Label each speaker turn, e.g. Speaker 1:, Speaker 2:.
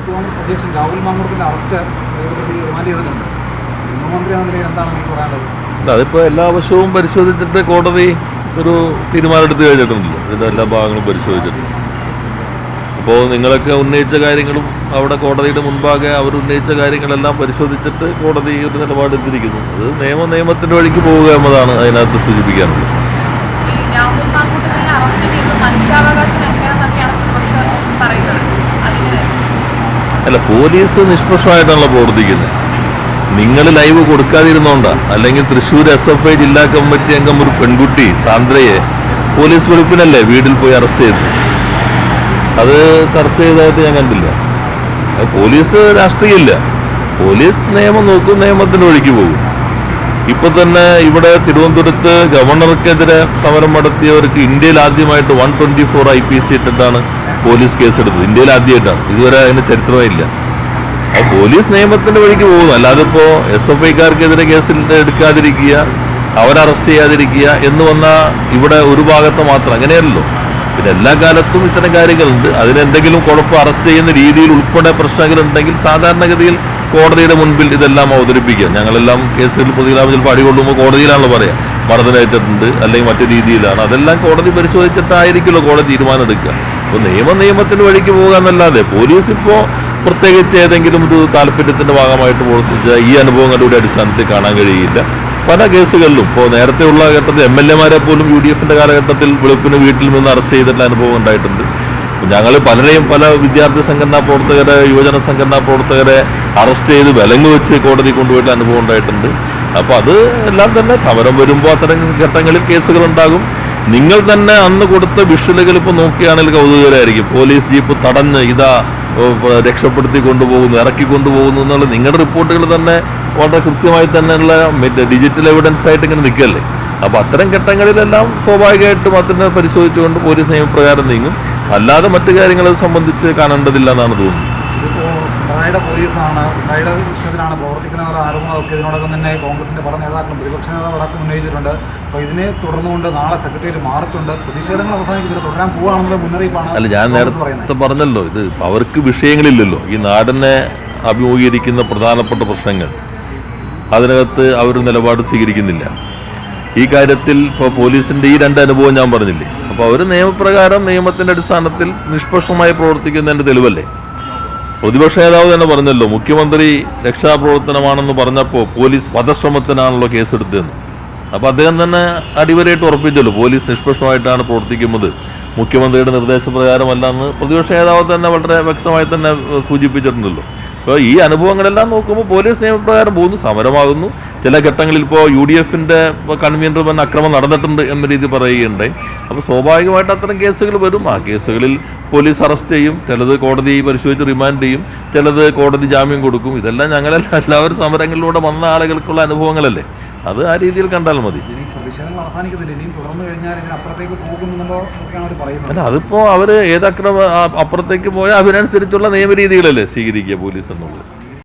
Speaker 1: കോൺഗ്രസ് അധ്യക്ഷൻ Rahul മാങ്കൂട്ടത്തിൻ്റെ arrest remand ചെയ്തിട്ടുണ്ട്. ഗൃഹമന്ത്രി എന്ന നിലയിൽ എന്താണ് എനിക്ക് പറയാനുള്ളത്?
Speaker 2: അതിപ്പോൾ എല്ലാ വശവും പരിശോധിച്ചിട്ട് കോടതി ഒരു തീരുമാനമെടുത്ത് കഴിഞ്ഞിട്ടുണ്ടല്ലോ, ഇതിൻ്റെ എല്ലാ ഭാഗങ്ങളും പരിശോധിച്ചിട്ട്. അപ്പോൾ നിങ്ങളൊക്കെ ഉന്നയിച്ച കാര്യങ്ങളും അവിടെ കോടതിയുടെ മുൻപാകെ അവർ ഉന്നയിച്ച കാര്യങ്ങളെല്ലാം പരിശോധിച്ചിട്ട് കോടതി ഒരു നിലപാടെടുത്തിരിക്കുന്നു. അത് നിയമത്തിൻ്റെ വഴിക്ക് പോവുക എന്നതാണ് അതിനകത്ത് സൂചിപ്പിക്കാനുള്ളത്. അല്ല, പോലീസ് നിഷ്പക്ഷമായിട്ടാണല്ലോ പ്രവർത്തിക്കുന്നത്. നിങ്ങൾ ലൈവ് കൊടുക്കാതിരുന്നോണ്ടാ. അല്ലെങ്കിൽ തൃശ്ശൂർ SFI ജില്ലാ കമ്മിറ്റി അംഗം ഒരു പെൺകുട്ടി സാന്ദ്രയെ പോലീസ് വെളുപ്പിനല്ലേ വീട്ടിൽ പോയി അറസ്റ്റ് ചെയ്തു. അത് ചർച്ച ചെയ്തതായിട്ട് ഞാൻ കണ്ടില്ല. അത് പോലീസ് രാഷ്ട്രീയമില്ല. പോലീസ് നിയമം നോക്കും, നിയമത്തിൻ്റെ വഴിക്ക് പോകും. ഇപ്പൊ തന്നെ ഇവിടെ തിരുവനന്തപുരത്ത് ഗവർണർക്കെതിരെ സമരം നടത്തിയവർക്ക് ഇന്ത്യയിൽ ആദ്യമായിട്ട് 124 IPC ഇട്ടിട്ടാണ് പോലീസ് കേസെടുത്തത്. ഇന്ത്യയിൽ ആദ്യമായിട്ടാണ്. ഇതുവരെ അതിന് ചരിത്രമേ ഇല്ല. അത് പോലീസ് നിയമത്തിന്റെ വഴിക്ക് പോകുന്നു. അല്ലാതെ ഇപ്പോൾ SFIക്കാർക്കെതിരെ കേസിൽ എടുക്കാതിരിക്കുക, അവരെ അറസ്റ്റ് ചെയ്യാതിരിക്കുക എന്ന് വന്നാൽ ഇവിടെ ഒരു ഭാഗത്ത് മാത്രം അങ്ങനെയല്ലോ. പിന്നെ എല്ലാ കാലത്തും ഇത്തരം കാര്യങ്ങളുണ്ട്. അതിനെന്തെങ്കിലും കുഴപ്പം അറസ്റ്റ് ചെയ്യുന്ന രീതിയിൽ ഉൾപ്പെടെ പ്രശ്നങ്ങളുണ്ടെങ്കിൽ സാധാരണഗതിയിൽ കോടതിയുടെ മുൻപിൽ ഇതെല്ലാം അവതരിപ്പിക്കുക. ഞങ്ങളെല്ലാം കേസുകളിൽ പ്രതികളാകുമ്പോൾ ചിലപ്പോൾ അടികൊള്ളുമ്പോൾ കോടതിയിലാണല്ലോ പറയാം, മർദ്ദനേറ്റിട്ടുണ്ട് അല്ലെങ്കിൽ മറ്റു രീതിയിലാണ്. അതെല്ലാം കോടതി പരിശോധിച്ചിട്ടായിരിക്കുമല്ലോ കോടതി തീരുമാനം എടുക്കുക. അപ്പോൾ നിയമത്തിന്റെ വഴിക്ക് പോകുക എന്നല്ലാതെ പോലീസ് ഇപ്പോൾ പ്രത്യേകിച്ച് ഏതെങ്കിലും ഒരു താല്പര്യത്തിന്റെ ഭാഗമായിട്ട് പ്രവർത്തിച്ച ഈ അനുഭവങ്ങളുടെ അടിസ്ഥാനത്തിൽ കാണാൻ കഴിയില്ല. പല കേസുകളിലും ഇപ്പോൾ നേരത്തെയുള്ള ഘട്ടത്തിൽ MLA-മാരെ പോലും UDF-ന്റെ കാലഘട്ടത്തിൽ വെളുപ്പിന് വീട്ടിൽ നിന്ന് അറസ്റ്റ് ചെയ്തിട്ടുള്ള അനുഭവം ഉണ്ടായിട്ടുണ്ട്. ഞങ്ങൾ പലരെയും പല വിദ്യാർത്ഥി സംഘടനാ പ്രവർത്തകരെ, യുവജന സംഘടനാ പ്രവർത്തകരെ അറസ്റ്റ് ചെയ്ത് വിലങ്ങ് വെച്ച് കോടതി കൊണ്ടുപോയിട്ടുള്ള അനുഭവം ഉണ്ടായിട്ടുണ്ട്. അപ്പോൾ അത് എല്ലാം തന്നെ സമരം വരുമ്പോൾ അത്തരം ഘട്ടങ്ങളിൽ കേസുകളുണ്ടാകും. നിങ്ങൾ തന്നെ അന്ന് കൊടുത്ത വിഷ്വലുകൾ ഇപ്പോൾ നോക്കുകയാണെങ്കിൽ കൗതുകകരമായിരിക്കും. പോലീസ് ജീപ്പ് തടഞ്ഞ് ഇതാ രക്ഷപ്പെടുത്തി കൊണ്ടുപോകുന്നു, ഇറക്കി കൊണ്ടുപോകുന്നു എന്നുള്ള നിങ്ങളുടെ റിപ്പോർട്ടുകൾ തന്നെ വളരെ കൃത്യമായി തന്നെയുള്ള ഡിജിറ്റൽ എവിഡൻസ് ആയിട്ട് ഇങ്ങനെ നിൽക്കല്ലേ. അപ്പോൾ അത്തരം ഘട്ടങ്ങളിലെല്ലാം സ്വാഭാവികമായിട്ടും അതിനെ പരിശോധിച്ചുകൊണ്ട് പോലീസ് നിയമപ്രകാരം നീങ്ങും. അല്ലാതെ മറ്റു കാര്യങ്ങളെ സംബന്ധിച്ച് കാണേണ്ടതില്ല എന്നാണ് തോന്നുന്നത്.
Speaker 1: പിണറായിയുടെ പോലീസാണ്, പിണറായിയുടെ ഇഷ്ടത്തിലാണ് പ്രവർത്തിക്കുന്ന ആരോപണമൊക്കെ ഇതിനോടൊപ്പം തന്നെ കോൺഗ്രസിന്റെ പല നേതാക്കളും പ്രതിപക്ഷ നേതാവ് അടക്കം ഉന്നയിച്ചിട്ടുണ്ട്. അപ്പോൾ ഇതിനെ തുടർന്നുകൊണ്ട് നാളെ സെക്രട്ടേറിയറ്റ് മാർച്ചുണ്ട്, പ്രതിഷേധങ്ങൾ അവസാനിക്കുന്നത് തുടരാൻ പോവുകയാണെന്നുള്ള മുന്നറിയിപ്പാണ്.
Speaker 2: അല്ല, ഞാൻ നേരത്തെ പറഞ്ഞല്ലോ, ഇത് അവർക്ക് വിഷയങ്ങളില്ലല്ലോ. ഈ നാടിനെ അഭിമുഖീകരിക്കുന്ന പ്രധാനപ്പെട്ട പ്രശ്നങ്ങൾ അതിനകത്ത് അവർ നിലപാട് സ്വീകരിക്കുന്നില്ല. ഈ കാര്യത്തിൽ ഇപ്പോൾ പോലീസിൻ്റെ ഈ രണ്ട് അനുഭവം ഞാൻ പറഞ്ഞില്ലേ. അപ്പോൾ അവർ നിയമപ്രകാരം നിയമത്തിൻ്റെ അടിസ്ഥാനത്തിൽ നിഷ്പക്ഷമായി പ്രവർത്തിക്കുന്നതിൻ്റെ തെളിവല്ലേ. പ്രതിപക്ഷ നേതാവ് തന്നെ പറഞ്ഞല്ലോ, മുഖ്യമന്ത്രി രക്ഷാപ്രവർത്തനമാണെന്ന് പറഞ്ഞപ്പോൾ പോലീസ് വധശ്രമത്തിനാണല്ലോ കേസെടുത്തതെന്ന്. അപ്പോൾ അദ്ദേഹം തന്നെ അടിവരയിട്ട് ഉറപ്പിച്ചല്ലോ പോലീസ് നിഷ്പക്ഷമായിട്ടാണ് പ്രവർത്തിക്കുന്നത്, മുഖ്യമന്ത്രിയുടെ നിർദ്ദേശപ്രകാരമല്ലെന്ന് പ്രതിപക്ഷ നേതാവ് തന്നെ വളരെ വ്യക്തമായി തന്നെ സൂചിപ്പിച്ചിട്ടുണ്ടല്ലോ. അപ്പോൾ ഈ അനുഭവങ്ങളെല്ലാം നോക്കുമ്പോൾ പോലീസ് നിയമപ്രകാരം പോകുന്നു, സമരമാകുന്നു. ചില ഘട്ടങ്ങളിൽ ഇപ്പോൾ UDF-ന്റെ കൺവീനർ വന്ന് അക്രമം നടന്നിട്ടുണ്ട് എന്ന രീതി പറയുകയുണ്ടായി. അപ്പോൾ സ്വാഭാവികമായിട്ട് അത്തരം കേസുകൾ വരും. ആ കേസുകളിൽ പോലീസ് അറസ്റ്റ് ചെയ്യും, ചിലത് കോടതി പരിശോധിച്ച് റിമാൻഡ് ചെയ്യും, ചിലത് കോടതി ജാമ്യം കൊടുക്കും. ഇതെല്ലാം ഞങ്ങളെല്ലാം എല്ലാവരും സമരങ്ങളിലൂടെ വന്ന ആളുകൾക്കുള്ള അനുഭവങ്ങളല്ലേ. അത് ആ രീതിയിൽ കണ്ടാൽ മതി. അല്ല, അതിപ്പോൾ അവർ ഏതക്രമം അപ്പുറത്തേക്ക് പോയാൽ അതിനനുസരിച്ചുള്ള നിയമരീതികളല്ലേ സ്വീകരിക്കുക പോലീസ് എന്നുള്ളത്.